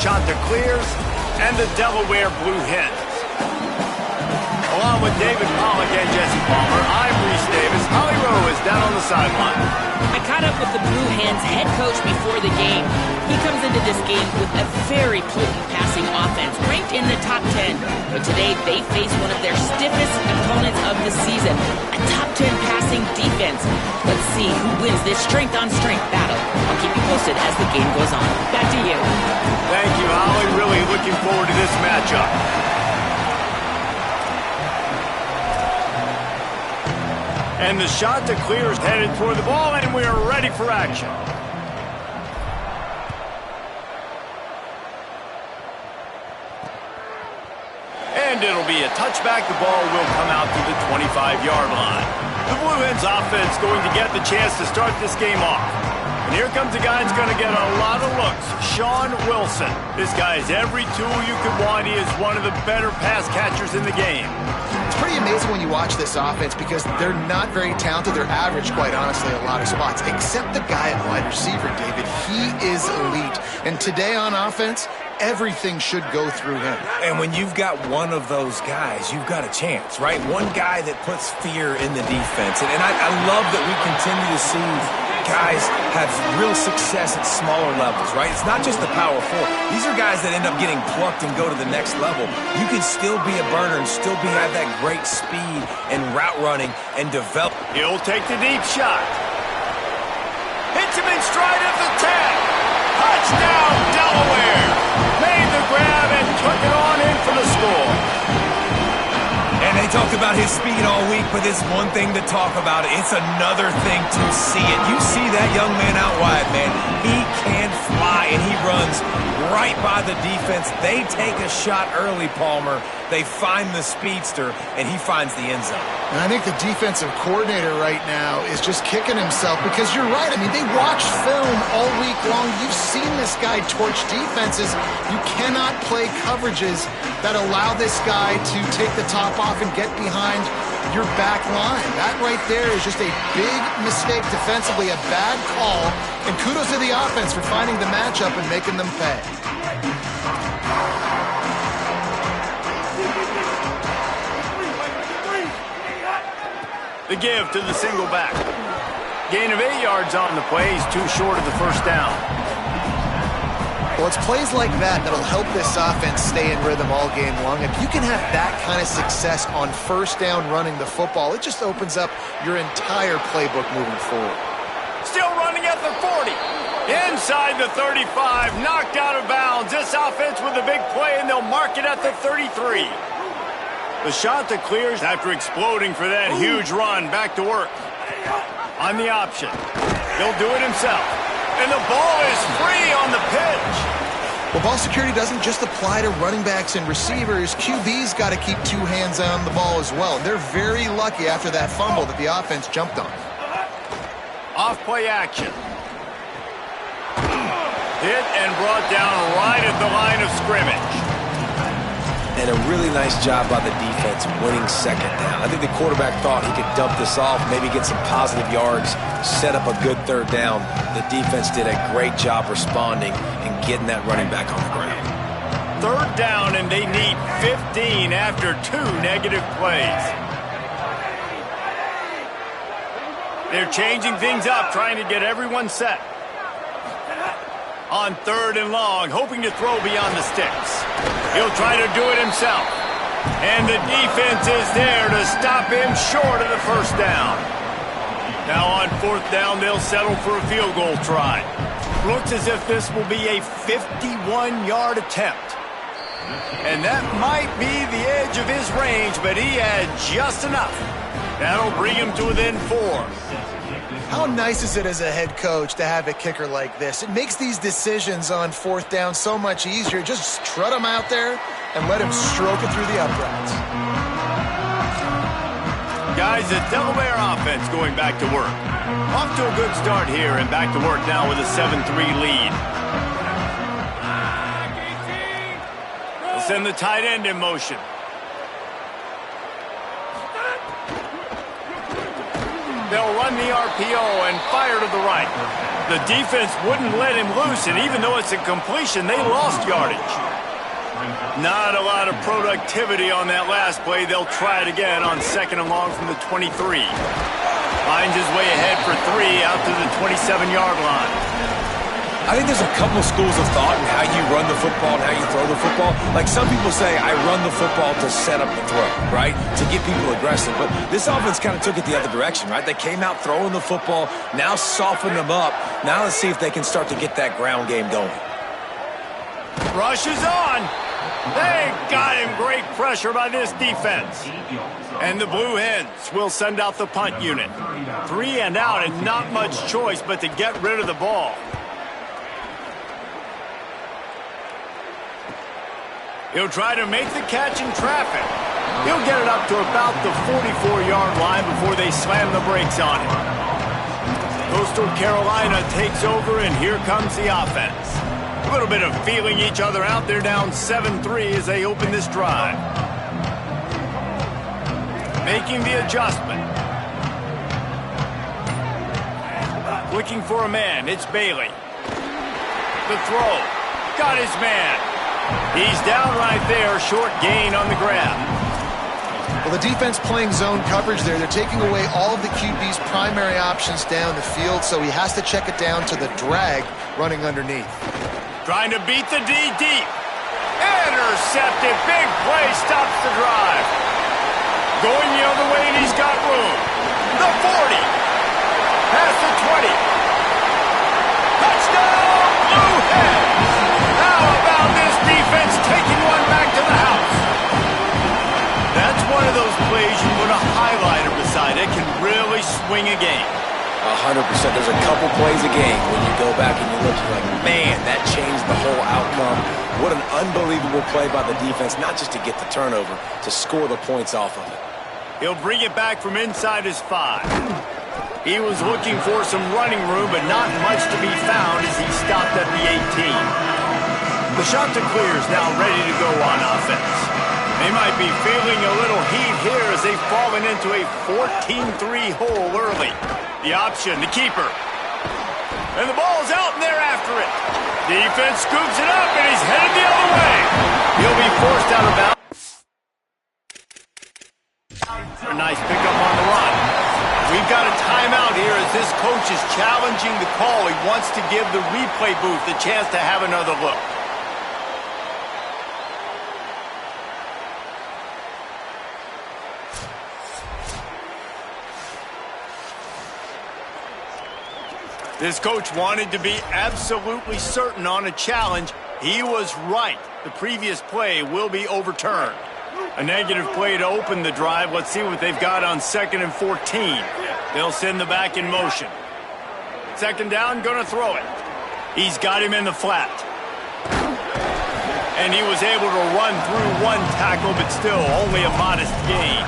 Chanticleers and the Delaware Blue Hens. Along with David Pollock and Jesse Palmer, I'm Reese Davis. Holly Rowe is down on the sideline. I caught up with the Blue Hens head coach before the game. He comes into this game with a very potent passing offense, ranked in the top 10. But today, they face one of their stiffest opponents of the season, a top 10 passing defense. Let's see who wins this strength-on-strength battle. I'll keep you posted as the game goes on. Back to you. Thank you, Holly. Really looking forward to this matchup. And the Chanticleers headed toward the ball, and we are ready for action. And it'll be a touchback. The ball will come out to the 25-yard line. The Blue Hens offense going to get the chance to start this game off. And here comes a guy that's going to get a lot of looks, Sean Wilson. This guy has every tool you could want. He is one of the better pass catchers in the game. It's pretty amazing when you watch this offense because they're not very talented. They're average, quite honestly, a lot of spots, except the guy at wide receiver, David. He is elite. And today on offense, everything should go through him. And when you've got one of those guys, you've got a chance, right? One guy that puts fear in the defense. And I love that we continue to see guys have real success at smaller levels, right? It's not just the power four. These are guys that end up getting plucked and go to the next level. You can still be a burner and still have that great speed and route running and develop. He'll take the deep shot. Hits him in stride at the 10. Touchdown, Delaware. Made the grab and took it on in for the score. And they talked about his speed all week, but it's one thing to talk about. It's another thing to see it. You see that young man out wide, man. He can fly, and he runs right by the defense. They take a shot early, Palmer. They find the speedster, and he finds the end zone. And I think the defensive coordinator right now is just kicking himself because you're right. I mean, they watched film all week long. You've seen this guy torch defenses. You cannot play coverages that allow this guy to take the top off and get behind your back line. That right there is just a big mistake defensively, a bad call. And kudos to the offense for finding the matchup and making them pay. The give to the single back. Gain of 8 yards on the play. He's too short of the first down. Well, it's plays like that that'll help this offense stay in rhythm all game long. If you can have that kind of success on first down running the football, it just opens up your entire playbook moving forward. Still running at the 40. Inside the 35. Knocked out of bounds. This offense with a big play, and they'll mark it at the 33. The Chanticleers, after exploding for that huge run, back to work. On the option. He'll do it himself. And the ball is free on the pitch. Well, ball security doesn't just apply to running backs and receivers. QB's got to keep two hands on the ball as well. And they're very lucky after that fumble that the offense jumped on. Off-play action. Hit and brought down right at the line of scrimmage. And a really nice job by the defense winning second down. I think the quarterback thought he could dump this off, maybe get some positive yards, set up a good third down. The defense did a great job responding and getting that running back on the ground. Third down, and they need 15 after 2 negative plays. They're changing things up, trying to get everyone set. On 3rd and long, hoping to throw beyond the sticks. He'll try to do it himself. And the defense is there to stop him short of the first down. Now on 4th down, they'll settle for a field goal try. Looks as if this will be a 51-yard attempt. And that might be the edge of his range, but he had just enough. That'll bring him to within 4. How nice is it as a head coach to have a kicker like this? It makes these decisions on 4th down so much easier. Just strut him out there and let him stroke it through the uprights. Guys, the Delaware offense going back to work. Off to a good start here and back to work now with a 7-3 lead. They'll send the tight end in motion. They'll run the RPO and fire to the right. The defense wouldn't let him loose, and even though it's a completion, they lost yardage. Not a lot of productivity on that last play. They'll try it again on 2nd and long from the 23. Finds his way ahead for 3 out to the 27-yard line. I think there's a couple schools of thought in how you run the football and how you throw the football. Like some people say, I run the football to set up the throw, right? To get people aggressive. But this offense kind of took it the other direction, right? They came out throwing the football, now soften them up. Now let's see if they can start to get that ground game going. Rush is on. They got him. Great pressure by this defense. And the Blue Hens will send out the punt unit. 3 and out and not much choice but to get rid of the ball. He'll try to make the catch in traffic. He'll get it up to about the 44-yard line before they slam the brakes on him. Coastal Carolina takes over, and here comes the offense. A little bit of feeling each other out. They're down 7-3 as they open this drive. Making the adjustment. Looking for a man. It's Bailey. The throw. Got his man. He's down right there. Short gain on the grab. Well, the defense playing zone coverage there. They're taking away all of the QB's primary options down the field, so he has to check it down to the drag running underneath. Trying to beat the D deep. Intercepted. Big play stops the drive. Going the other way, and he's got room. The 40. Past the 20. Touchdown, Blue Hens. How about this defense taking one back to the house? That's one of those plays you put a highlighter beside it. Can really swing a game. 100%. There's a couple plays a game when you go back and you look, you're like, man, that changed the whole outcome. What an unbelievable play by the defense, not just to get the turnover, to score the points off of it. He'll bring it back from inside his 5. He was looking for some running room, but not much to be found as he stopped at the 18. The shot to clear is now ready to go on offense. They might be feeling a little heat here as they've fallen into a 14-3 hole early. The option, the keeper. And the ball's out, and they're after it. Defense scoops it up, and he's headed the other way. He'll be forced out of bounds. A nice pickup on the run. We've got a timeout here as this coach is challenging the call. He wants to give the replay booth the chance to have another look. This coach wanted to be absolutely certain on a challenge. He was right. The previous play will be overturned. A negative play to open the drive. Let's see what they've got on 2nd and 14. They'll send the back in motion. 2nd down, gonna throw it. He's got him in the flat. And he was able to run through one tackle, but still only a modest gain.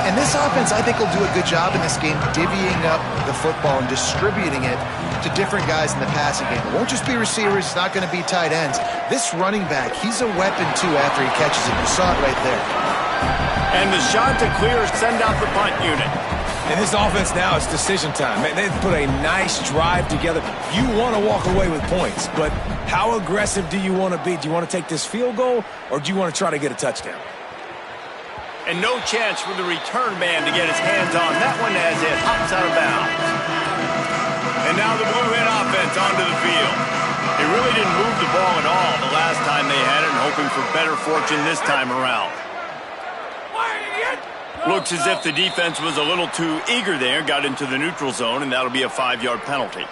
And this offense, I think, will do a good job in this game divvying up the football and distributing it to different guys in the passing game. It won't just be receivers. It's not going to be tight ends. This running back, he's a weapon, too, after he catches it. You saw it right there. And the shot to clear, send out the punt unit. And this offense now is decision time. Man, they've put a nice drive together. You want to walk away with points, but how aggressive do you want to be? Do you want to take this field goal, or do you want to try to get a touchdown? And no chance for the return man to get his hands on that one as it hops out of bounds. And now the Blue Hen offense onto the field. They really didn't move the ball at all the last time they had it, and hoping for better fortune this time around. Looks as if the defense was a little too eager there, got into the neutral zone, and that'll be a 5-yard penalty.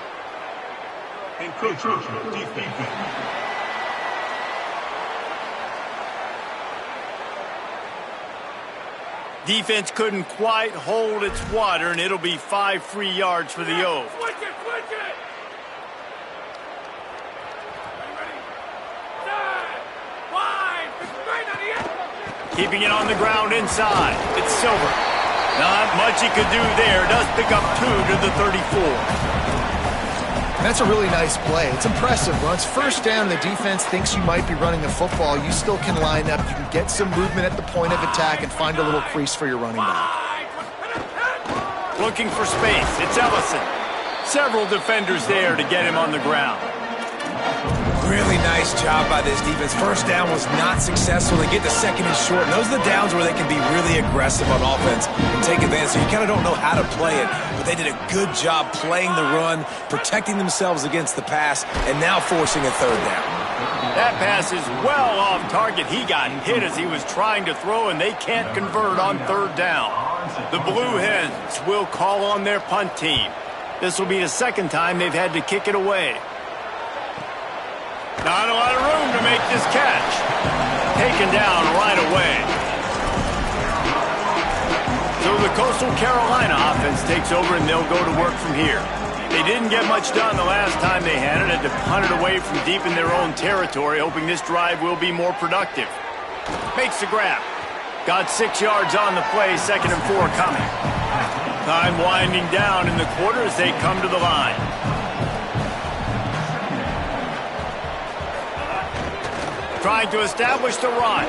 Defense couldn't quite hold its water, and it'll be 5 free yards for the O's. Keeping it on the ground inside. It's Silver. Not much he could do there. Does pick up 2 to the 34. That's a really nice play. It's impressive. Once 1st down, the defense thinks you might be running the football. You still can line up. You can get some movement at the point of attack and find a little crease for your running back. Looking for space. It's Ellison. Several defenders there to get him on the ground. Really nice job by this defense. First down was not successful. They get to second and short. And those are the downs where they can be really aggressive on offense and take advantage. So you kind of don't know how to play it. But they did a good job playing the run, protecting themselves against the pass, and now forcing a third down. That pass is well off target. He got hit as he was trying to throw, and they can't convert on third down. The Blue Hens will call on their punt team. This will be the second time they've had to kick it away. Not a lot of room to make this catch. Taken down right away. So the Coastal Carolina offense takes over, and they'll go to work from here. They didn't get much done the last time they had it. Had to punt it away from deep in their own territory, hoping this drive will be more productive. Makes the grab. Got 6 yards on the play, 2nd and 4 coming. Time winding down in the quarter as they come to the line. Trying to establish the run.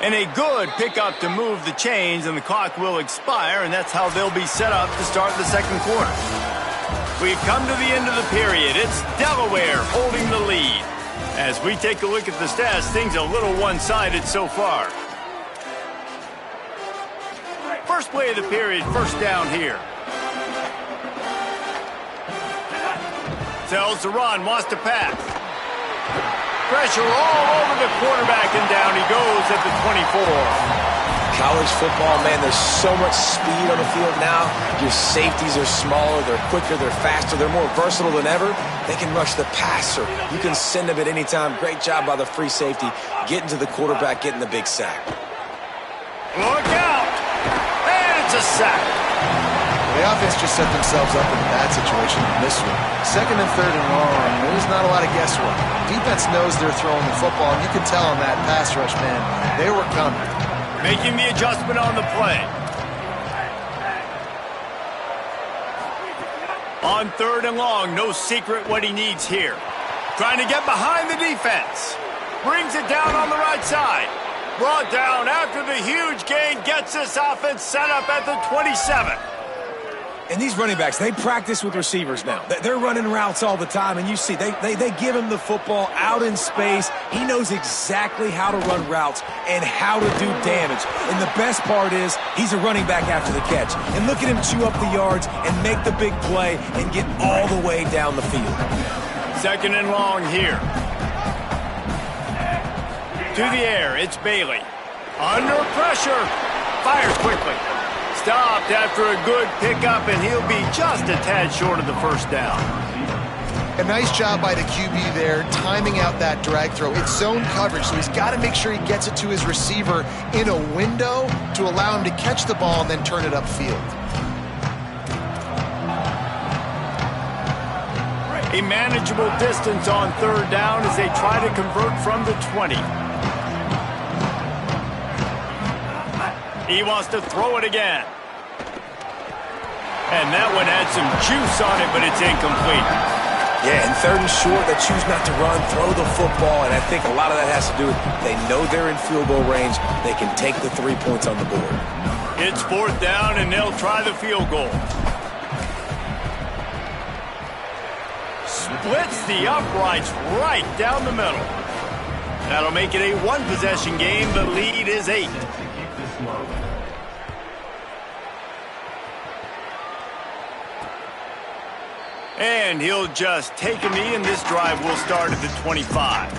And a good pickup to move the chains, and the clock will expire, and that's how they'll be set up to start the second quarter. We've come to the end of the period. It's Delaware holding the lead. As we take a look at the stats, things a little one-sided so far. First play of the period, first down here. Tells the run, wants to pass. Pressure all over the quarterback, and down he goes at the 24. College football, man, there's so much speed on the field now. Your safeties are smaller, they're quicker, they're faster, they're more versatile than ever. They can rush the passer. You can send them at any time. Great job by the free safety, getting to the quarterback, getting the big sack. Look out! And it's a sack. The offense just set themselves up in a bad situation in this one. 2nd and 3rd and long, there's not a lot of guesswork. Defense knows they're throwing the football, and you can tell on that pass rush, man, they were coming. Making the adjustment on the play. On 3rd and long, no secret what he needs here. Trying to get behind the defense. Brings it down on the right side. Brought down after the huge gain, gets this offense set up at the 27. And these running backs, they practice with receivers now. They're running routes all the time, and you see, they give him the football out in space. He knows exactly how to run routes and how to do damage. And the best part is, he's a running back after the catch. And look at him chew up the yards and make the big play and get all the way down the field. 2nd and long here. To the air, it's Bailey. Under pressure. Fires quickly. Stopped after a good pickup, and he'll be just a tad short of the first down. A nice job by the QB there, timing out that drag throw. It's zone coverage, so he's got to make sure he gets it to his receiver in a window to allow him to catch the ball and then turn it upfield. A manageable distance on 3rd down as they try to convert from the 20. He wants to throw it again. And that one had some juice on it, but it's incomplete. Yeah, and 3rd and short, they choose not to run, throw the football, and I think a lot of that has to do with they know they're in field goal range. They can take the 3 points on the board. It's 4th down, and they'll try the field goal. Splits the uprights right down the middle. That'll make it a one-possession game. The lead is 8. And he'll just take a knee, and this drive will start at the 25.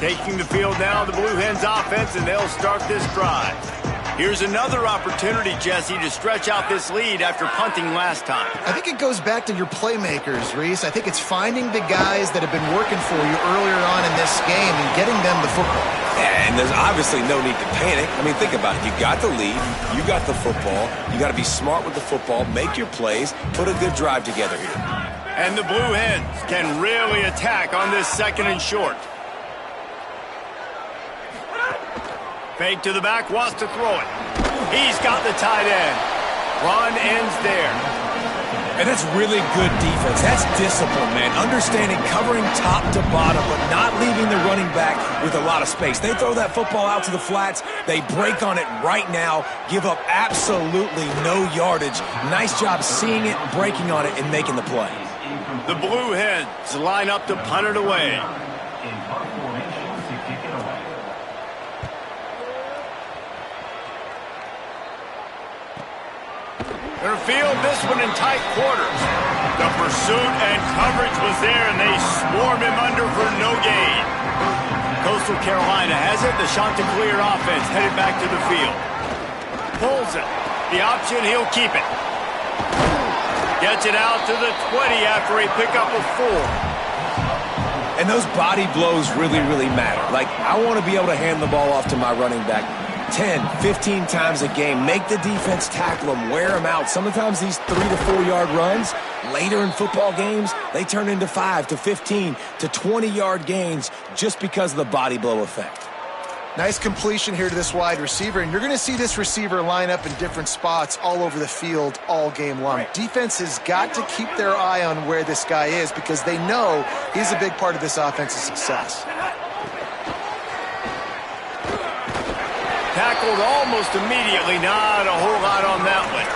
Taking the field now, the Blue Hens offense, and they'll start this drive. Here's another opportunity, Jesse, to stretch out this lead after punting last time. I think it goes back to your playmakers, Reese. I think it's finding the guys that have been working for you earlier on in this game and getting them the football. And there's obviously no need to panic. I mean, think about it. You got the lead. You got the football. You got to be smart with the football, make your plays, put a good drive together here. And the Blue Hens can really attack on this 2nd and short. Fake to the back, wants to throw it. He's got the tight end. Run ends there. And that's really good defense. That's discipline, man. Understanding covering top to bottom, but not leaving the running back with a lot of space. They throw that football out to the flats. They break on it right now, give up absolutely no yardage. Nice job seeing it, breaking on it, and making the play. The Blue Hens line up to punt it away. They'll field this one in tight quarters. The pursuit and coverage was there, and they swarm him under for no gain. Coastal Carolina has it. The Chanticleer offense headed back to the field. Pulls it. The option, he'll keep it. Gets it out to the 20 after a pickup of 4. And those body blows really, really matter. Like, I want to be able to hand the ball off to my running back 10, 15 times a game. Make the defense tackle them, wear them out. Sometimes these 3 to 4 yard runs, later in football games, they turn into 5 to 15 to 20 yard gains just because of the body blow effect. Nice completion here to this wide receiver, and you're going to see this receiver line up in different spots all over the field all game long. Defense has got to keep their eye on where this guy is because they know he's a big part of this offense's success. Tackled almost immediately. Not a whole lot on that one.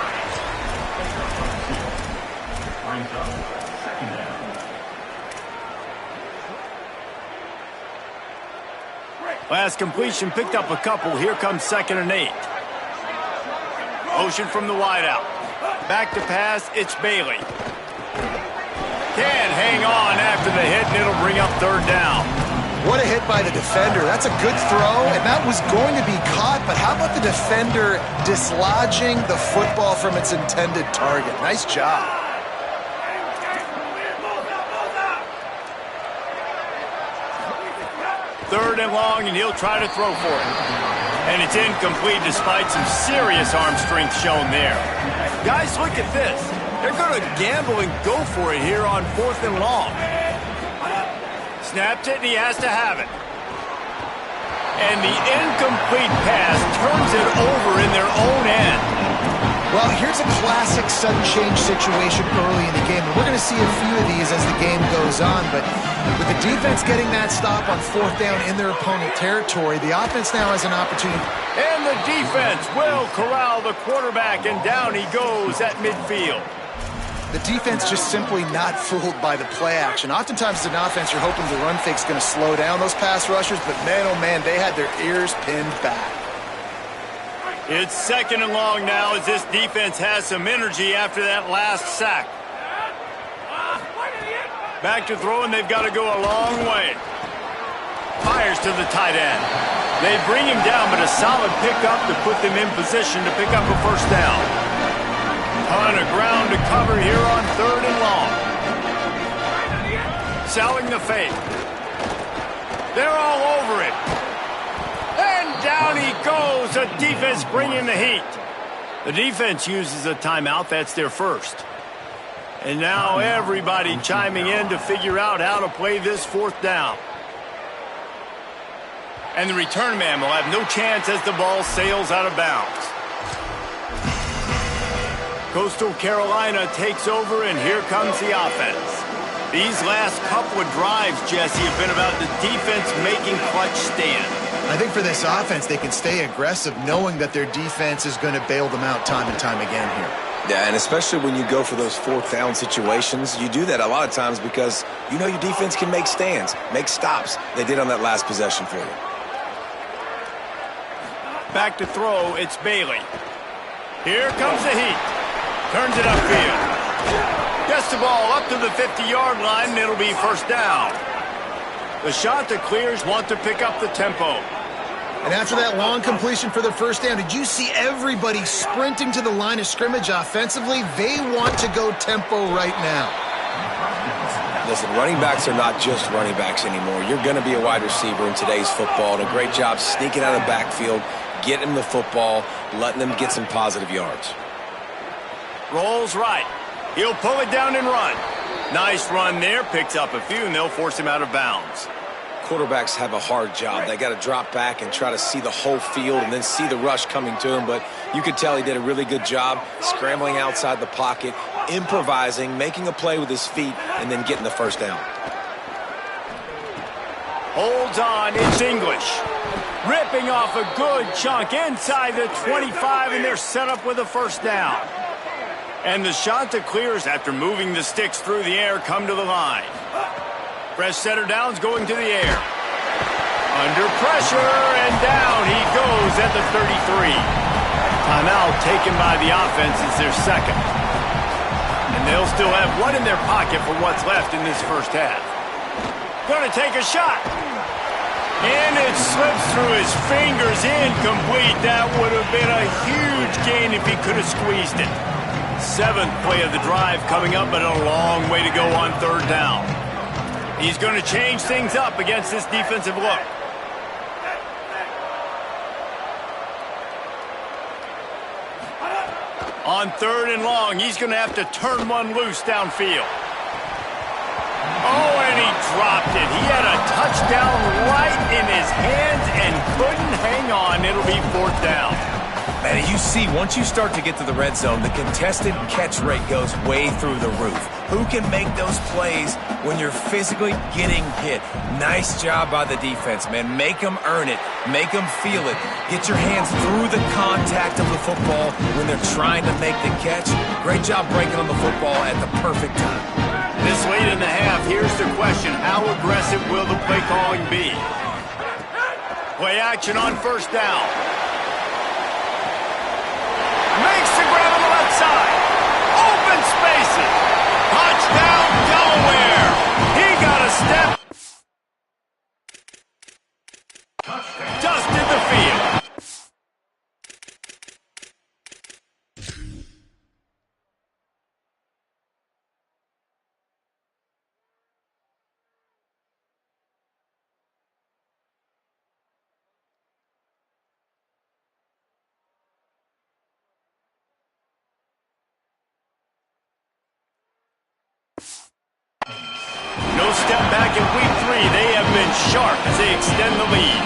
Last completion picked up a couple. Here comes 2nd and 8. Motion from the wideout. Back to pass. It's Bailey. Can't hang on after the hit, and it'll bring up 3rd down. What a hit by the defender. That's a good throw, and that was going to be caught, but how about the defender dislodging the football from its intended target? Nice job. Third and long, and he'll try to throw for it. And it's incomplete despite some serious arm strength shown there. Guys, look at this. They're going to gamble and go for it here on 4th and long. Snapped it, and he has to have it. And the incomplete pass turns it over in their own end. Well, here's a classic sudden change situation early in the game. And we're going to see a few of these as the game goes on. But with the defense getting that stop on 4th down in their opponent territory, the offense now has an opportunity. And the defense will corral the quarterback, and down he goes at midfield. The defense just simply not fooled by the play action. Oftentimes, as an offense, you're hoping the run fake's going to slow down those pass rushers, but man, oh man, they had their ears pinned back. It's 2nd and long now as this defense has some energy after that last sack. Back to throw, and they've got to go a long way. Fires to the tight end. They bring him down, but a solid pickup to put them in position to pick up a 1st down. Ton of ground to cover here on 3rd and long. Selling the fake. They're all over it. And down he goes. The defense bringing the heat. The defense uses a timeout. That's their first. And now everybody chiming in to figure out how to play this 4th down. And the return man will have no chance as the ball sails out of bounds. Coastal Carolina takes over, and here comes the offense. These last couple of drives, Jesse, have been about the defense making clutch stands. I think for this offense, they can stay aggressive knowing that their defense is going to bail them out time and time again here. Yeah, and especially when you go for those 4th down situations, you do that a lot of times because you know your defense can make stands, make stops. They did on that last possession for you. Back to throw, it's Bailey. Here comes the heat. Turns it upfield. Gets the ball up to the 50-yard line, and it'll be 1st down. The Chanticleers want to pick up the tempo. And after that long completion for the 1st down, did you see everybody sprinting to the line of scrimmage offensively? They want to go tempo right now. Listen, running backs are not just running backs anymore. You're going to be a wide receiver in today's football, and a great job sneaking out of the backfield, getting the football, letting them get some positive yards. Rolls right. He'll pull it down and run. Nice run there. Picks up a few, and they'll force him out of bounds. Quarterbacks have a hard job. They got to drop back and try to see the whole field and then see the rush coming to him. But you could tell he did a really good job scrambling outside the pocket, improvising, making a play with his feet, and then getting the first down. Holds on, it's English. Ripping off a good chunk inside the 25, and they're set up with a first down. And the Chanticleers, after moving the sticks through the air, come to the line. Fresh setter downs going to the air. Under pressure, and down he goes at the 33. Timeout taken by the offense is their second. And they'll still have one in their pocket for what's left in this first half. Going to take a shot. And it slips through his fingers, incomplete. That would have been a huge gain if he could have squeezed it. Seventh play of the drive coming up, but a long way to go on third down. He's going to change things up against this defensive look. On third and long, he's going to have to turn one loose downfield. Oh, and he dropped it. He had a touchdown right in his hands and couldn't hang on. It'll be fourth down. Man, you see, once you start to get to the red zone, the contested catch rate goes way through the roof. Who can make those plays when you're physically getting hit? Nice job by the defense, man. Make them earn it. Make them feel it. Get your hands through the contact of the football when they're trying to make the catch. Great job breaking on the football at the perfect time. This late in the half, here's the question. How aggressive will the play calling be? Play action on first down. Makes the grab on the left side. Open spaces. Touchdown, Delaware. He got a step. Dusted the field. No step back in week 3. They have been sharp as they extend the lead.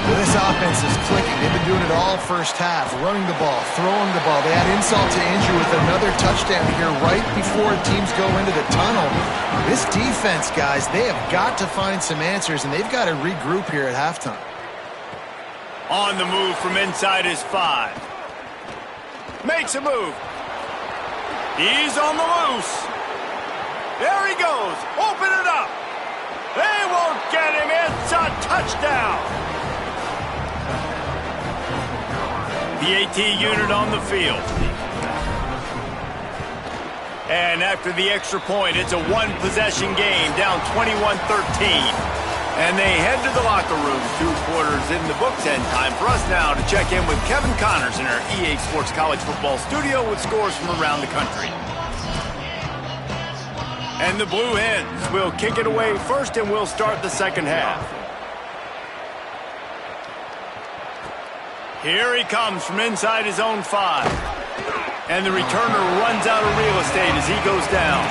Well, this offense is clicking. They've been doing it all first half. Running the ball, throwing the ball. They add insult to injury with another touchdown here right before teams go into the tunnel. This defense, guys, they have got to find some answers, and they've got to regroup here at halftime. On the move from inside his 5. Makes a move. He's on the loose. There he goes. Open it up. They won't get him. It's a touchdown. PAT unit on the field. And after the extra point, it's a one-possession game, down 21-13. And they head to the locker room. 2 quarters in the books, and time for us now to check in with Kevin Connors in our EA Sports College Football studio with scores from around the country. And the Blue Hens will kick it away first, and we'll start the second half. Here he comes from inside his own 5. And the returner runs out of real estate as he goes down.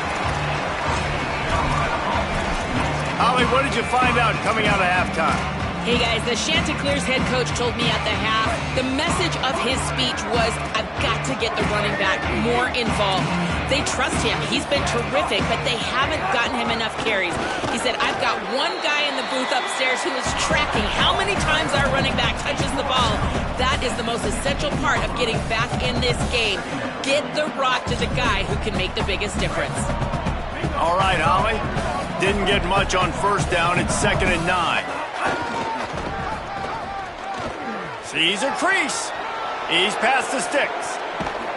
Holly, what did you find out coming out of halftime? Hey guys, the Chanticleers head coach told me at the half, the message of his speech was, I've got to get the running back more involved. They trust him. He's been terrific, but they haven't gotten him enough carries. He said, I've got one guy in the booth upstairs who is tracking how many times our running back touches the ball. That is the most essential part of getting back in this game. Get the rock to the guy who can make the biggest difference. All right, Holly. Didn't get much on first down. It's 2nd and 9. Sees a crease. He's past the sticks.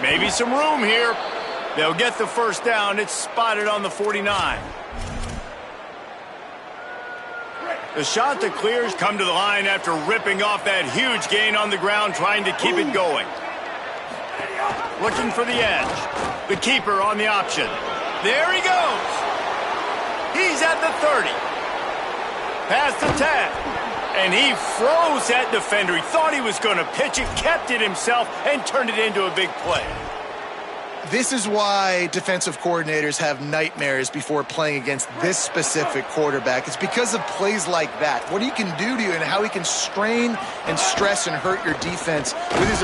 Maybe some room here. They'll get the first down. It's spotted on the 49. The Chanticleers come to the line after ripping off that huge gain on the ground, trying to keep it going. Looking for the edge. The keeper on the option. There he goes. He's at the 30. Past the 10. And he froze that defender. He thought he was going to pitch it, kept it himself, and turned it into a big play. This is why defensive coordinators have nightmares before playing against this specific quarterback. It's because of plays like that. What he can do to you and how he can strain and stress and hurt your defense with his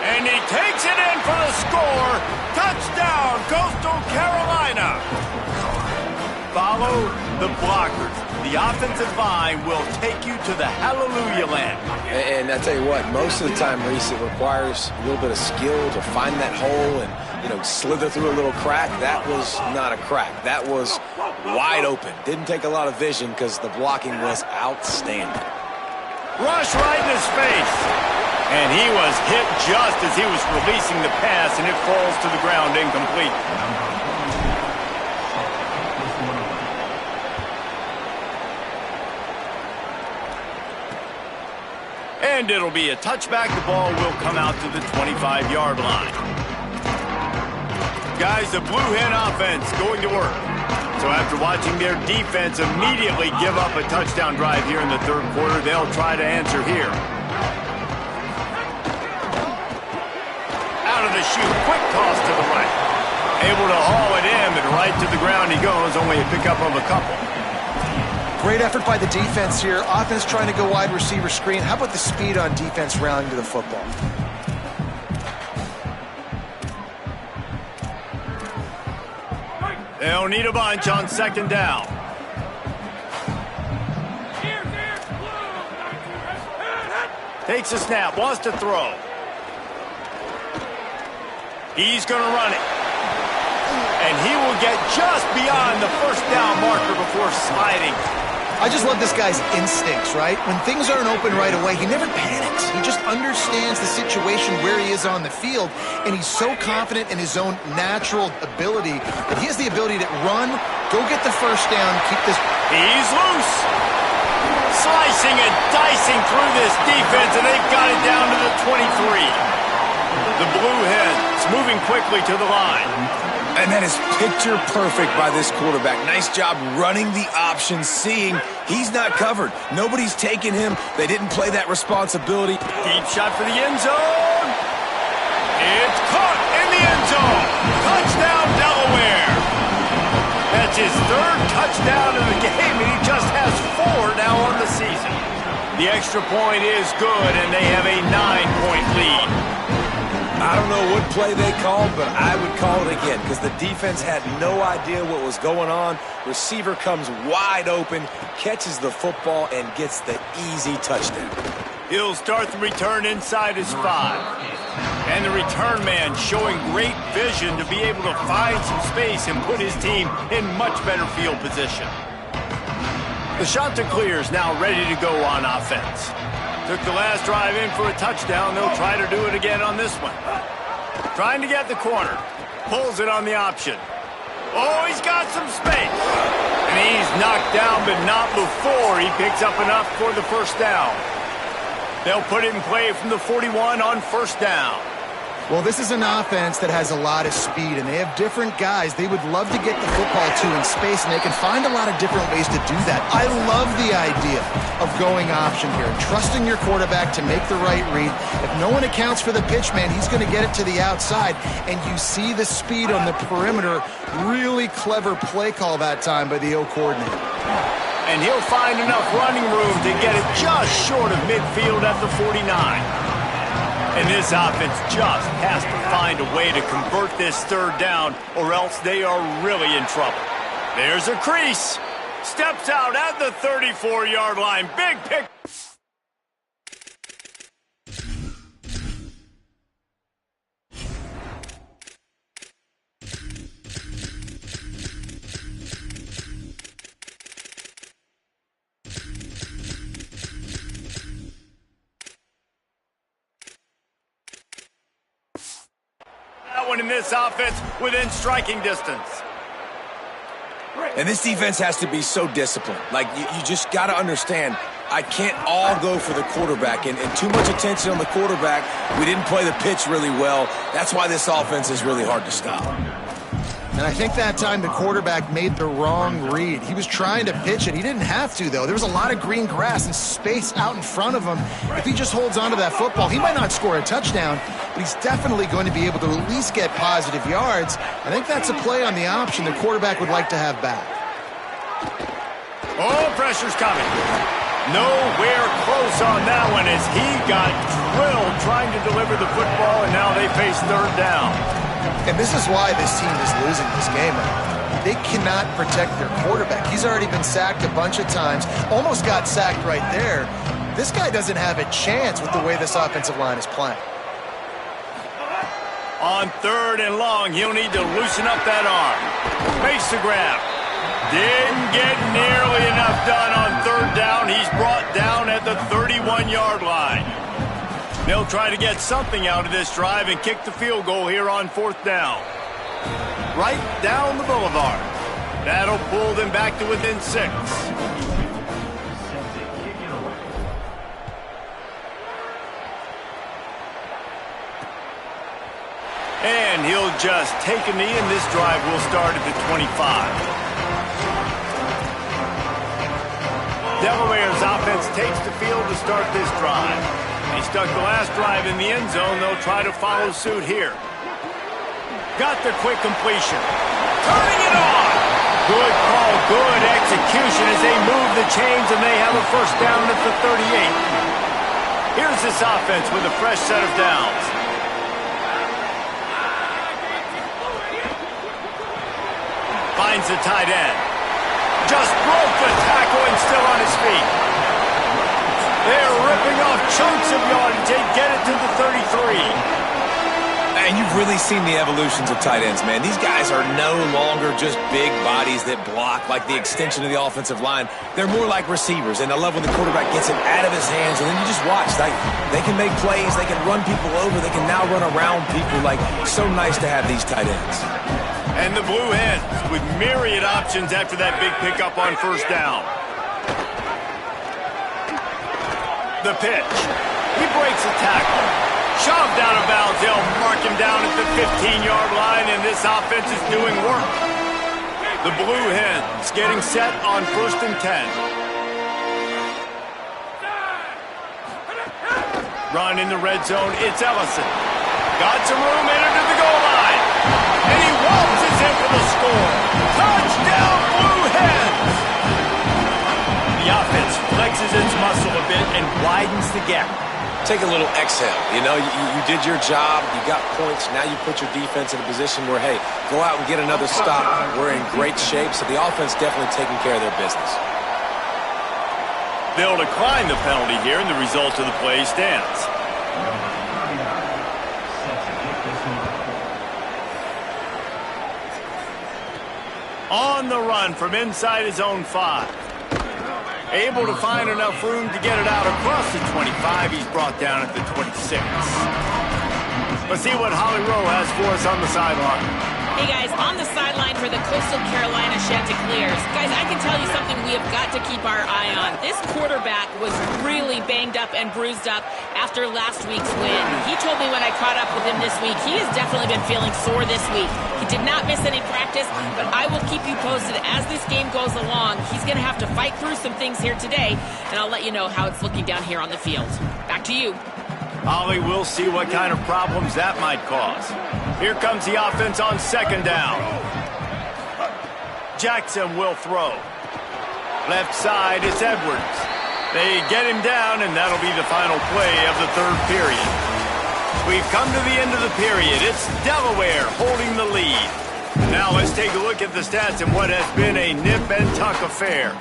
And he takes it in for the score. Touchdown, Coastal Carolina. Follow the blockers. The offensive line will take you to the hallelujah land. And I tell you what, most of the time, Reese, it requires a little bit of skill to find that hole and, slither through a little crack. That was not a crack. That was wide open. Didn't take a lot of vision because the blocking was outstanding. Rush right in his face. And he was hit just as he was releasing the pass, and it falls to the ground incomplete. And it'll be a touchback. The ball will come out to the 25-yard line. Guys, the Blue Hen offense going to work. So after watching their defense immediately give up a touchdown drive here in the third quarter, they'll try to answer here. Out of the chute, quick toss to the right. Able to haul it in, but right to the ground he goes, only a pickup of a couple. Great effort by the defense here. Offense trying to go wide receiver screen. How about the speed on defense rallying to the football? They'll need a bunch on second down. Takes a snap, wants to throw. He's going to run it. And he will get just beyond the first down marker before sliding. I just love this guy's instincts, right? When things aren't open right away, he never panics. He just understands the situation where he is on the field, and he's so confident in his own natural ability that he has the ability to run, go get the first down, keep this... He's loose. Slicing and dicing through this defense, and they've got it down to the 23. The Blue Hens moving quickly to the line. And that is picture perfect by this quarterback. Nice job running the option, seeing he's not covered. Nobody's taking him. They didn't play that responsibility. Deep shot for the end zone. It's caught in the end zone. Touchdown, Delaware. That's his third touchdown of the game, and he just has 4 now on the season. The extra point is good, and they have a 9-point lead. I don't know what play they called, but I would call it again because the defense had no idea what was going on. Receiver comes wide open, catches the football, and gets the easy touchdown. He'll start the return inside his 5. And the return man showing great vision to be able to find some space and put his team in much better field position. The Chanticleers now ready to go on offense. Took the last drive in for a touchdown. They'll try to do it again on this one. Trying to get the corner. Pulls it on the option. Oh, he's got some space. And he's knocked down, but not before he picks up enough for the first down. They'll put it in play from the 41 on first down. Well, this is an offense that has a lot of speed, and they have different guys they would love to get the football to in space, and they can find a lot of different ways to do that. I love the idea of going option here, trusting your quarterback to make the right read. If no one accounts for the pitch, man, he's going to get it to the outside, and you see the speed on the perimeter. Really clever play call that time by the O coordinator. And he'll find enough running room to get it just short of midfield at the 49. And this offense just has to find a way to convert this third down, or else they are really in trouble. There's a crease. Steps out at the 34-yard line. Big pick. In this offense within striking distance. And this defense has to be so disciplined. Like, you just got to understand, I can't all go for the quarterback. And too much attention on the quarterback. We didn't play the pitch really well. That's why this offense is really hard to stop. And I think that time the quarterback made the wrong read. He was trying to pitch it. He didn't have to, though. There was a lot of green grass and space out in front of him. If he just holds on to that football, he might not score a touchdown, but he's definitely going to be able to at least get positive yards. I think that's a play on the option the quarterback would like to have back. Oh, pressure's coming. Nowhere close on that one as he got drilled trying to deliver the football, and now they face third down. And this is why this team is losing this game. They cannot protect their quarterback. He's already been sacked a bunch of times, almost got sacked right there. This guy doesn't have a chance with the way this offensive line is playing. On third and long, he'll need to loosen up that arm. Makes the grab. Didn't get nearly enough done on third down. He's brought down at the 31-yard line. They'll try to get something out of this drive and kick the field goal here on fourth down. Right down the boulevard. That'll pull them back to within 6. And he'll just take a knee, and this drive will start at the 25. Delaware's offense takes the field to start this drive. They stuck the last drive in the end zone. They'll try to follow suit here. Got the quick completion. Turning it on. Good call, good execution as they move the chains, and they have a first down at the 38. Here's this offense with a fresh set of downs. Finds the tight end. Just broke the tackle and still on his feet. They're ripping off chunks of yardage. They get it to the 33. And you've really seen the evolutions of tight ends, man. These guys are no longer just big bodies that block like the extension of the offensive line. They're more like receivers, and I love when the quarterback gets it out of his hands, and then you just watch. They can make plays. They can run people over. They can now run around people. Like, so nice to have these tight ends. And the Blue Hens with myriad options after that big pickup on first down. The pitch. He breaks a tackle. Shoved out of bounds. They'll mark him down at the 15-yard line, and this offense is doing work. The Blue Hens getting set on first and 10. Run in the red zone. It's Ellison. Got some room, entered to the goal line. And he waltzes in for the score. Touchdown, Blue Hens! The offense flexes its muscle a bit and widens the gap. Take a little exhale. You know, you did your job. You got points. Now you put your defense in a position where, hey, go out and get another stop. We're in great shape, so the offense definitely taking care of their business. They'll decline the penalty here, and the result of the play stands. On the run from inside his own 5. Able to find enough room to get it out across the 25. He's brought down at the 26. Let's see what Holly Rowe has for us on the sideline. Hey guys, on the sideline for the Coastal Carolina Chanticleers. Guys, I can tell you something we have got to keep our eye on. This quarterback was really banged up and bruised up after last week's win. He told me when I caught up with him this week, he has definitely been feeling sore this week. He did not miss any practice, but I will keep you posted as this game goes along. He's going to have to fight through some things here today, and I'll let you know how it's looking down here on the field. Back to you. Ollie, we'll see what kind of problems that might cause. Here comes the offense on second down. Jackson will throw. Left side, it's Edwards. They get him down, and that'll be the final play of the third period. We've come to the end of the period. It's Delaware holding the lead. Now let's take a look at the stats in what has been a nip and tuck affair.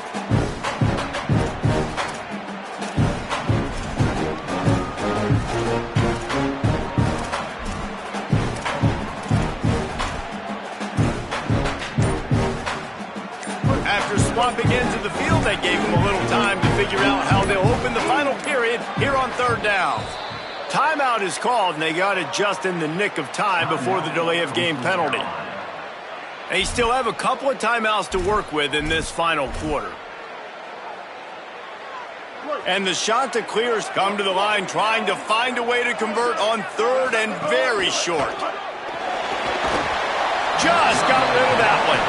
Swapping into the field, that gave them a little time to figure out how they'll open the final period here on third down. Timeout is called, and they got it just in the nick of time before the delay of game penalty. They still have a couple of timeouts to work with in this final quarter. And the Chanticleers come to the line trying to find a way to convert on third and very short. Just got rid of that one.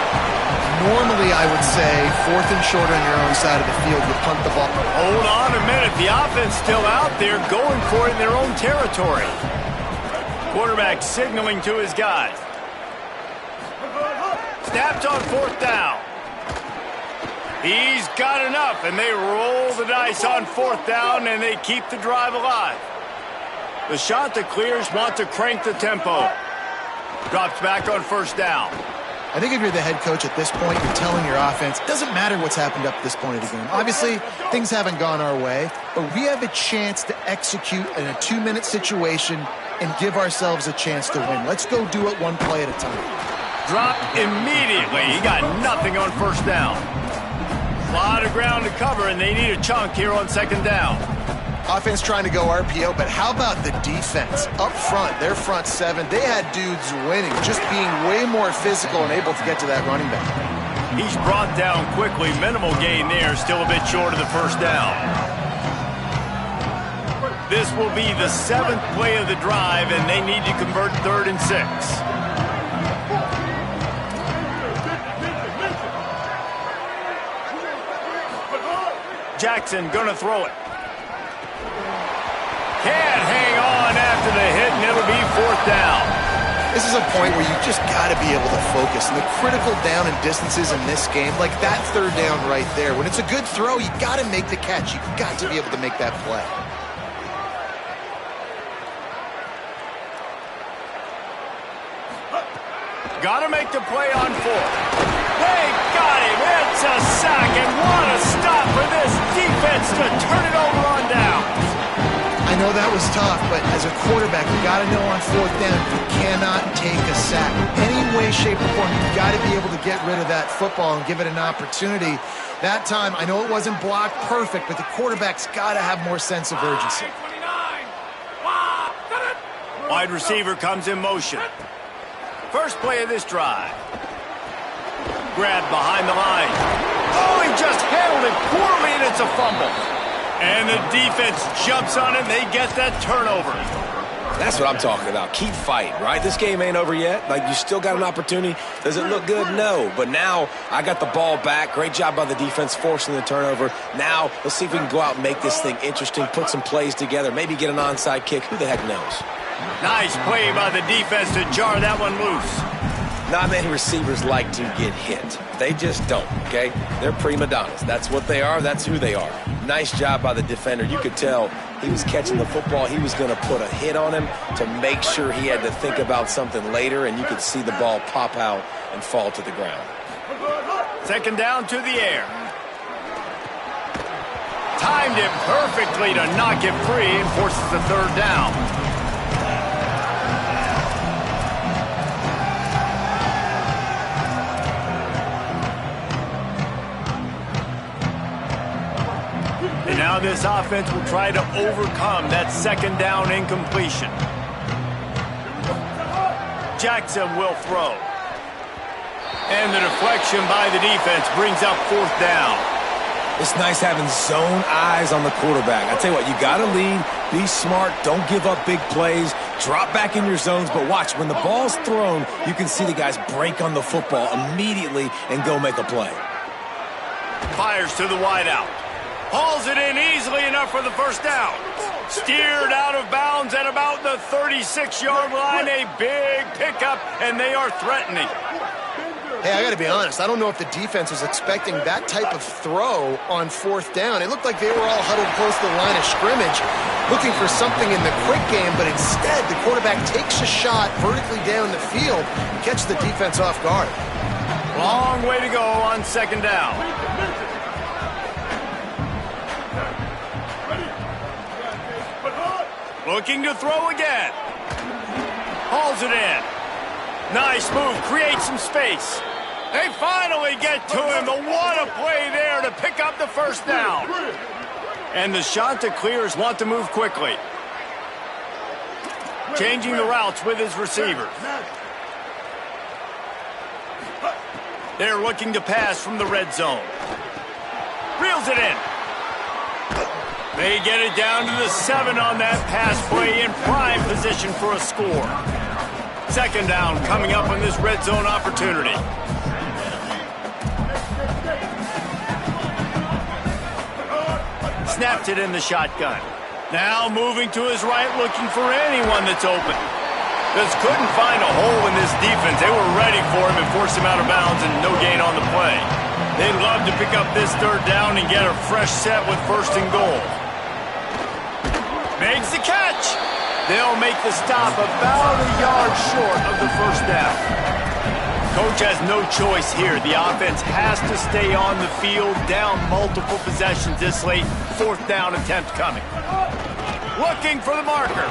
Normally, I would say, fourth and short on your own side of the field, you punt the ball. Hold on a minute. The offense still out there going for it in their own territory. Quarterback signaling to his guys. Snapped on fourth down. He's got enough, and they roll the dice on 4th down, and they keep the drive alive. The Chanticleers want to crank the tempo. Drops back on 1st down. I think if you're the head coach at this point, you're telling your offense, it doesn't matter what's happened up to this point of the game. Obviously, things haven't gone our way, but we have a chance to execute in a 2-minute situation and give ourselves a chance to win. Let's go do it one play at a time. Dropped immediately. He got nothing on 1st down. A lot of ground to cover, and they need a chunk here on 2nd down. Offense trying to go RPO, but how about the defense? Up front, their front 7, they had dudes winning, just being way more physical and able to get to that running back. He's brought down quickly. Minimal gain there, still a bit short of the 1st down. This will be the 7th play of the drive, and they need to convert 3rd and 6. Jackson gonna throw it. Can't hang on after the hit, and it'll be 4th down. This is a point where you just got to be able to focus. And the critical down and distances in this game, like that 3rd down right there, when it's a good throw, you got to make the catch. You've got to be able to make that play. Got to make the play on 4th. They got him. It's a sack, and what a stop for this defense to turn it over on down. I know that was tough, but as a quarterback, you got to know on 4th down, you cannot take a sack. Any way, shape, or form, you got to be able to get rid of that football and give it an opportunity. That time, I know it wasn't blocked perfect, but the quarterback's got to have more sense of urgency. Wide receiver comes in motion. First play of this drive. Grabbed behind the line. Oh, he just handled it poorly, and it's a fumble. And the defense jumps on it, and they get that turnover. That's what I'm talking about. Keep fighting, right? This game ain't over yet. Like, you still got an opportunity. Does it look good? No. But now I got the ball back. Great job by the defense forcing the turnover. Now let's see if we can go out and make this thing interesting, put some plays together, maybe get an onside kick. Who the heck knows? Nice play by the defense to jar that one loose. Not many receivers like to get hit. They just don't, okay? They're prima donnas. That's what they are. That's who they are. Nice job by the defender. You could tell he was catching the football. He was going to put a hit on him to make sure he had to think about something later, and you could see the ball pop out and fall to the ground. 2nd down to the air. Timed it perfectly to knock it free and forces the 3rd down. And now this offense will try to overcome that 2nd down incompletion. Jackson will throw. And the deflection by the defense brings up 4th down. It's nice having zone eyes on the quarterback. I tell you what, you got to lead, be smart, don't give up big plays, drop back in your zones, but watch, when the ball's thrown, you can see the guys break on the football immediately and go make a play. Fires to the wideout. Hauls it in easily enough for the 1st down. Steered out of bounds at about the 36-yard line. A big pickup, and they are threatening. Hey, I got to be honest. I don't know if the defense was expecting that type of throw on 4th down. It looked like they were all huddled close to the line of scrimmage, looking for something in the quick game, but instead the quarterback takes a shot vertically down the field and catches the defense off guard. Long way to go on 2nd down. Looking to throw again. Hauls it in. Nice move. Creates some space. They finally get to him. But what a play there to pick up the 1st down. And the Chanticleers want to move quickly. Changing the routes with his receivers. They're looking to pass from the red zone. Reels it in. They get it down to the 7 on that pass play in prime position for a score. 2nd down coming up on this red zone opportunity. Snapped it in the shotgun. Now moving to his right, looking for anyone that's open. Just couldn't find a hole in this defense. They were ready for him and forced him out of bounds, and no gain on the play. They'd love to pick up this third down and get a fresh set with 1st and goal. Makes the catch. They'll make the stop about a yard short of the 1st down. Coach has no choice here. The offense has to stay on the field, down multiple possessions this late. 4th down attempt coming. Looking for the marker.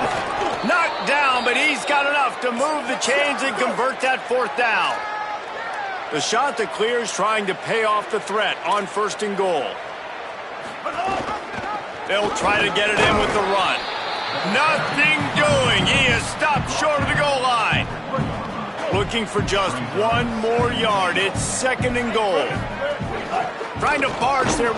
Knocked down, but he's got enough to move the chains and convert that 4th down. The shot that clears trying to pay off the threat on 1st and goal. They'll try to get it in with the run. Nothing doing. He is stopped short of the goal line. Looking for just 1 more yard. It's 2nd and goal. Trying to barge their way